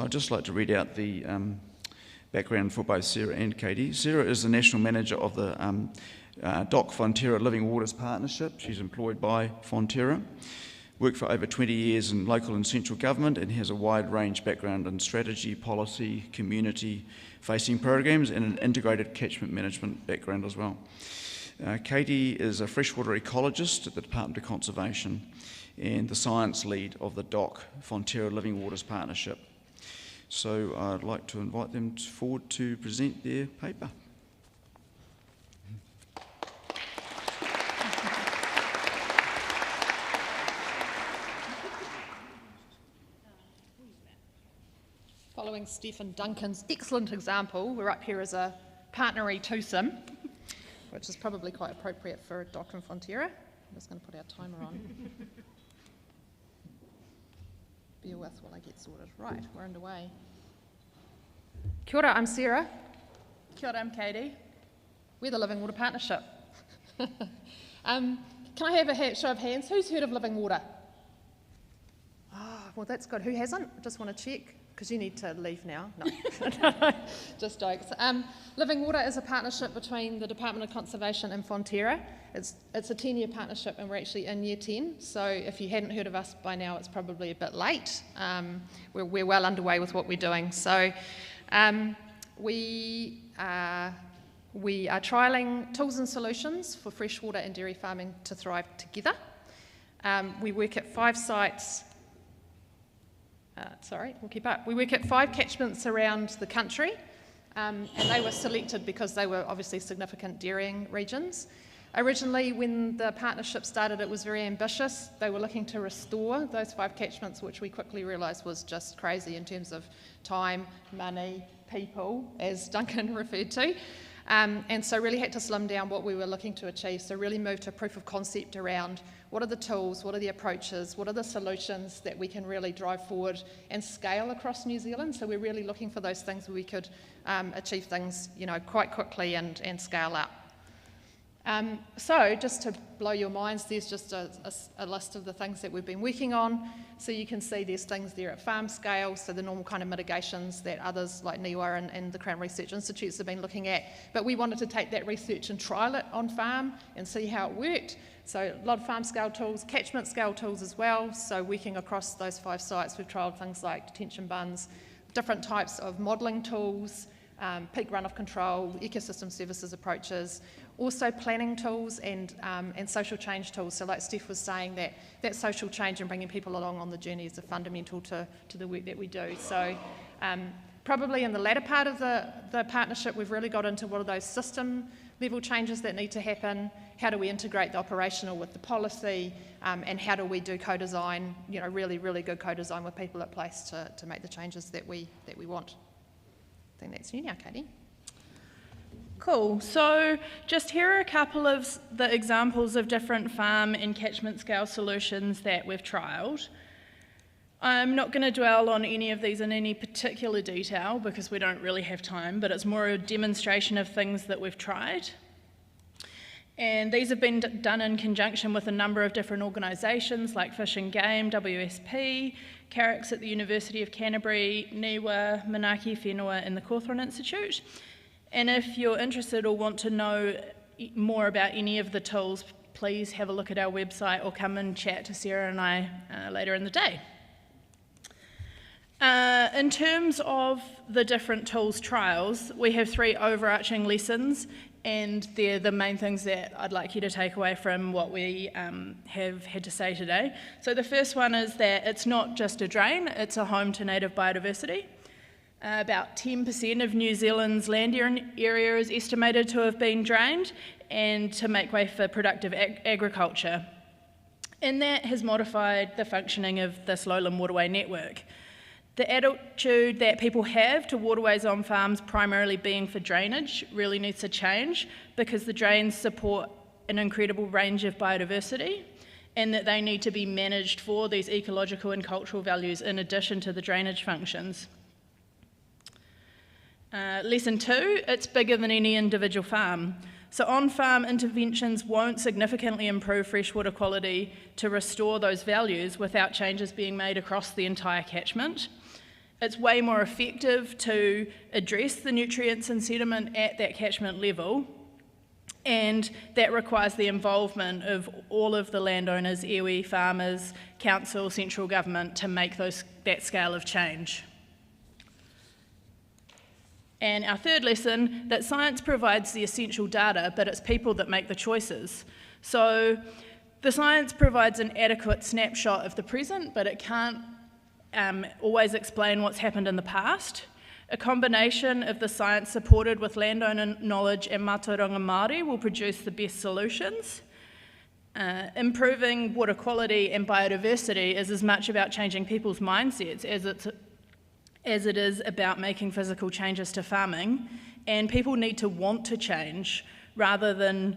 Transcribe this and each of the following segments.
I'd just like to read out the background for both Sarah and Katie. Sarah is the National Manager of the DOC Fonterra Living Waters Partnership. She's employed by Fonterra, worked for over 20 years in local and central government, and has a wide range background in strategy, policy, community-facing programs, and an integrated catchment management background as well. Katie is a freshwater ecologist at the Department of Conservation and the science lead of the DOC Fonterra Living Waters Partnership. So I'd like to invite them forward to present their paper. Following Stephen Duncan's excellent example, we're up here as a partnery twosome, which is probably quite appropriate for DOC and Fonterra. I'm just going to put our timer on. Bear with while I get sorted. Right, we're underway. Kia ora, I'm Sarah. Kia ora, I'm Katie. We're the Living Water Partnership. Can I have a show of hands? Who's heard of Living Water? Oh, well, that's good. Who hasn't? I just want to check, because you need to leave now. No, just jokes. Living Water is a partnership between the Department of Conservation and Fonterra. It's a 10-year partnership, and we're actually in year 10. So if you hadn't heard of us by now, it's probably a bit late. We're well underway with what we're doing. So we are trialling tools and solutions for freshwater and dairy farming to thrive together. We work at 5 sites. We'll keep up. We work at 5 catchments around the country, and they were selected because they were obviously significant dairying regions. Originally, when the partnership started, it was very ambitious. They were looking to restore those 5 catchments, which we quickly realised was just crazy in terms of time, money, people, as Duncan referred to. And so really had to slim down what we were looking to achieve. So really moved to a proof of concept around what are the tools, what are the approaches, what are the solutions that we can really drive forward and scale across New Zealand. So we're really looking for those things where we could achieve things, quite quickly and scale up. So just to blow your minds, there's just a list of the things that we've been working on. So you can see there's things there at farm scale, so the normal kind of mitigations that others like NIWA and the Crown Research Institutes have been looking at. But we wanted to take that research and trial it on farm and see how it worked. So a lot of farm scale tools, catchment scale tools as well. So working across those 5 sites, we've trialled things like detention bunds, different types of modelling tools, peak runoff control, ecosystem services approaches, also planning tools and social change tools. So like Steph was saying, that social change and bringing people along on the journey is fundamental to the work that we do. So probably in the latter part of the partnership, we've really got into what are those system level changes that need to happen, how do we integrate the operational with the policy, and how do we do co-design, really, really good co-design with people at place to make the changes that we want. I think that's you now, Katie. Cool. So just here are a couple of the examples of different farm and catchment scale solutions that we've trialled. I'm not going to dwell on any of these in any particular detail because we don't really have time, but it's more a demonstration of things that we've tried. And these have been done in conjunction with a number of different organisations like Fish and Game, WSP, Carricks at the University of Canterbury, NIWA, Manaaki Whenua and the Cawthron Institute. And if you're interested or want to know more about any of the tools, please have a look at our website or come and chat to Sarah and I later in the day. In terms of the different tools trials, we have 3 overarching lessons, and they're the main things that I'd like you to take away from what we have had to say today. So the first one is that it's not just a drain, it's a home to native biodiversity. About 10% of New Zealand's land area is estimated to have been drained and to make way for productive agriculture. And that has modified the functioning of this lowland waterway network. The attitude that people have to waterways on farms primarily being for drainage really needs to change because the drains support an incredible range of biodiversity and that they need to be managed for these ecological and cultural values in addition to the drainage functions. Lesson 2, it's bigger than any individual farm. So on-farm interventions won't significantly improve freshwater quality to restore those values without changes being made across the entire catchment. It's way more effective to address the nutrients and sediment at that catchment level, and that requires the involvement of all of the landowners, iwi, farmers, council, central government to make that scale of change. And our third lesson, that science provides the essential data, but it's people that make the choices. So the science provides an adequate snapshot of the present, but it can't always explain what's happened in the past. A combination of the science supported with landowner knowledge and mātauranga Māori will produce the best solutions. Improving water quality and biodiversity is as much about changing people's mindsets as it is about making physical changes to farming, and people need to want to change rather than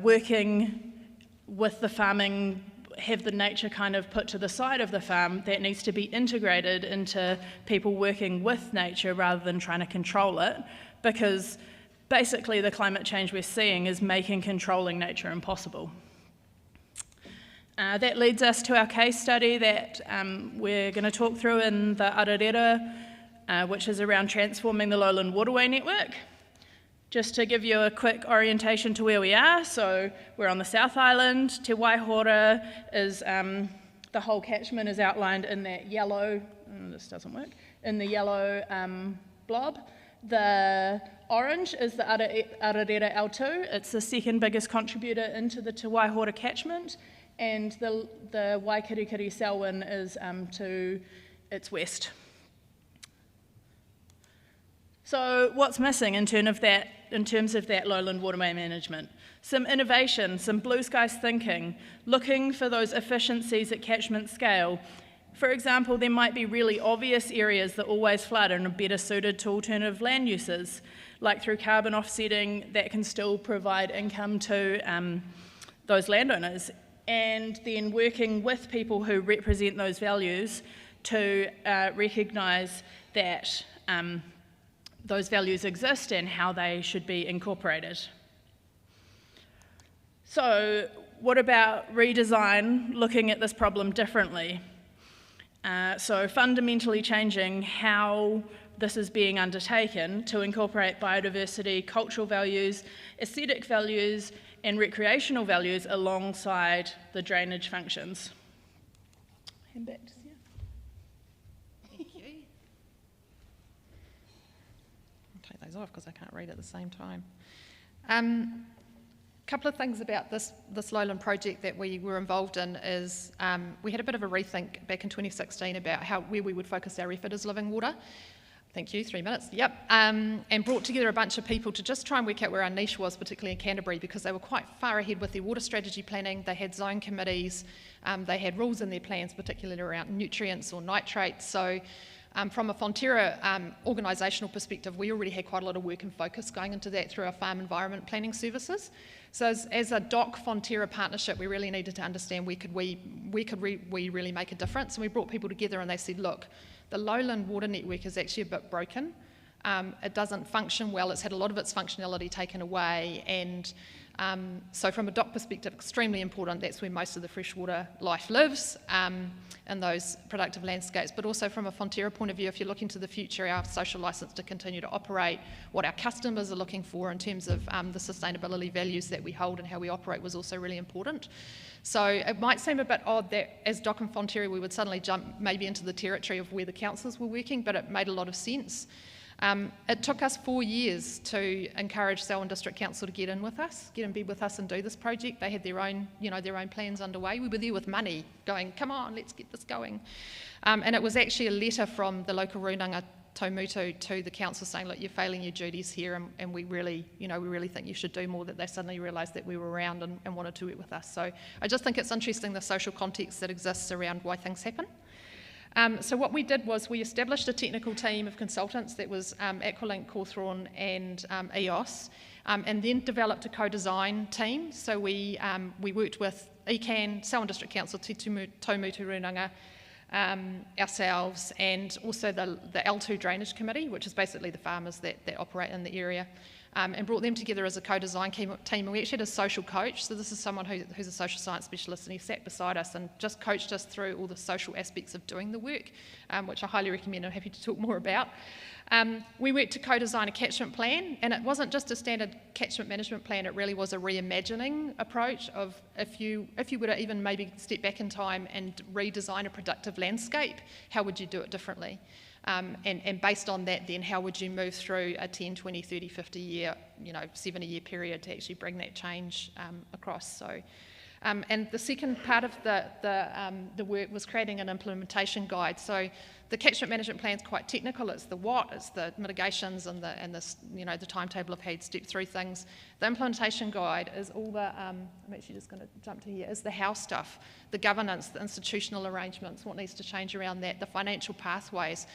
working with the farming, have the nature kind of put to the side of the farm. That needs to be integrated into people working with nature rather than trying to control it, because basically the climate change we're seeing is making controlling nature impossible. That leads us to our case study that we're going to talk through in the Ararera, which is around transforming the lowland waterway network. Just to give you a quick orientation to where we are, so we're on the South Island. Te Waihora is, the whole catchment is outlined in that yellow, this doesn't work, in the yellow blob. The orange is the Ararera L2. It's the second biggest contributor into the Te Waihora catchment, and the Waikirikiri Selwyn is to its west. So what's missing in terms of that lowland waterway management? Some innovation, some blue skies thinking, looking for those efficiencies at catchment scale. For example, there might be really obvious areas that always flood and are better suited to alternative land uses, like through carbon offsetting that can still provide income to those landowners, and then working with people who represent those values to recognise that those values exist and how they should be incorporated. So what about redesign, looking at this problem differently? So fundamentally changing how this is being undertaken to incorporate biodiversity, cultural values, aesthetic values, and recreational values alongside the drainage functions. Hand back to Sarah. Thank you. I'll take those off because I can't read at the same time. Couple of things about this lowland project that we were involved in is we had a bit of a rethink back in 2016 about where we would focus our effort as Living Water. Thank you, 3 minutes, yep. And brought together a bunch of people to just try and work out where our niche was, particularly in Canterbury, because they were quite far ahead with their water strategy planning. They had zone committees, they had rules in their plans, particularly around nutrients or nitrates. So from a Fonterra organisational perspective, we already had quite a lot of work and focus going into that through our farm environment planning services. So as a DOC Fonterra partnership, we really needed to understand where could we really make a difference. And we brought people together and they said, look, the lowland water network is actually a bit broken. It doesn't function well. It's had a lot of its functionality taken away. And so from a DOC perspective, extremely important. That's where most of the freshwater life lives, in those productive landscapes. But also from a Fonterra point of view, if you're looking to the future, our social licence to continue to operate, what our customers are looking for in terms of the sustainability values that we hold and how we operate was also really important. So it might seem a bit odd that as DOC and Fonterra we would suddenly jump maybe into the territory of where the councils were working, but it made a lot of sense. It took us 4 years to encourage Selwyn District Council to get in with us, get in bed with us and do this project. They had their own plans underway. We were there with money going, come on, let's get this going. And it was actually a letter from the local Runanga Taumutu to the council saying, look, you're failing your duties here and we really think you should do more, that they suddenly realised that we were around and wanted to work with us. So I just think it's interesting the social context that exists around why things happen. So what we did was we established a technical team of consultants that was Aqualink, Cawthorne and EOS, and then developed a co-design team. So we worked with ECAN, Selwyn District Council, Te Taumutu Runanga, ourselves, and also the L2 Drainage Committee, which is basically the farmers that operate in the area. and brought them together as a co-design team. And we actually had a social coach. So this is someone who's a social science specialist, and he sat beside us and just coached us through all the social aspects of doing the work, which I highly recommend. I'm happy to talk more about. We worked to co-design a catchment plan, and it wasn't just a standard catchment management plan, it really was a reimagining approach of if you were to even maybe step back in time and redesign a productive landscape, how would you do it differently? And based on that then, how would you move through a 10, 20, 30, 50 year, 70-year period to actually bring that change across? So. And the second part of the work was creating an implementation guide. So the catchment management plan is quite technical. It's the what, it's the mitigations, and the timetable of how you'd step through things. The implementation guide is all the I'm actually just going to jump to here, is the how stuff, the governance, the institutional arrangements, what needs to change around that, the financial pathways.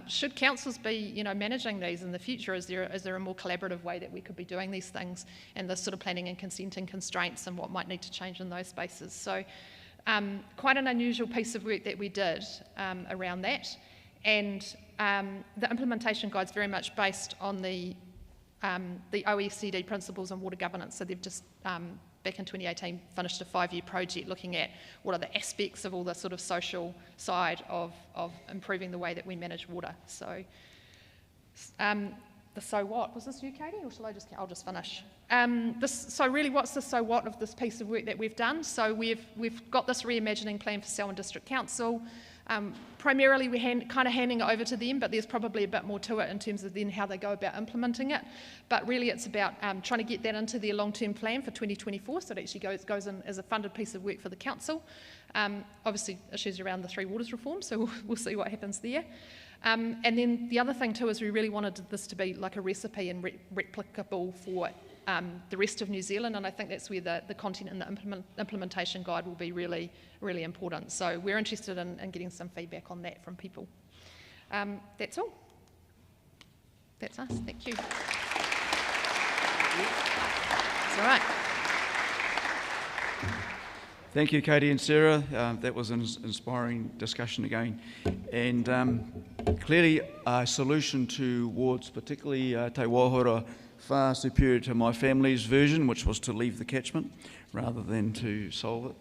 Should councils be managing these in the future? Is there a more collaborative way that we could be doing these things, and the sort of planning and consenting constraints and what might need to change in those spaces? So quite an unusual piece of work that we did around that. And the implementation guide is very much based on the OECD principles on water governance. So they've just, back in 2018, finished a 5-year project looking at what are the aspects of all the sort of social side of improving the way that we manage water. So the so what, was this you, Katie, or shall I'll just finish. So really, what's the so what of this piece of work that we've done? So we've got this reimagining plan for Selwyn District Council. Primarily we're kind of handing it over to them, but there's probably a bit more to it in terms of then how they go about implementing it. But really it's about trying to get that into their long-term plan for 2024, so it actually goes in as a funded piece of work for the council. Obviously issues around the Three Waters reform, so we'll see what happens there. And then the other thing too is we really wanted this to be like a recipe and replicable for the rest of New Zealand, and I think that's where the content and the implementation guide will be really, really important. So we're interested in getting some feedback on that from people. That's all. That's us. Thank you. It's all right. Thank you, Katie and Sarah. That was an inspiring discussion again. And clearly a solution towards particularly Te Wāhora far superior to my family's version, which was to leave the catchment rather than to solve it.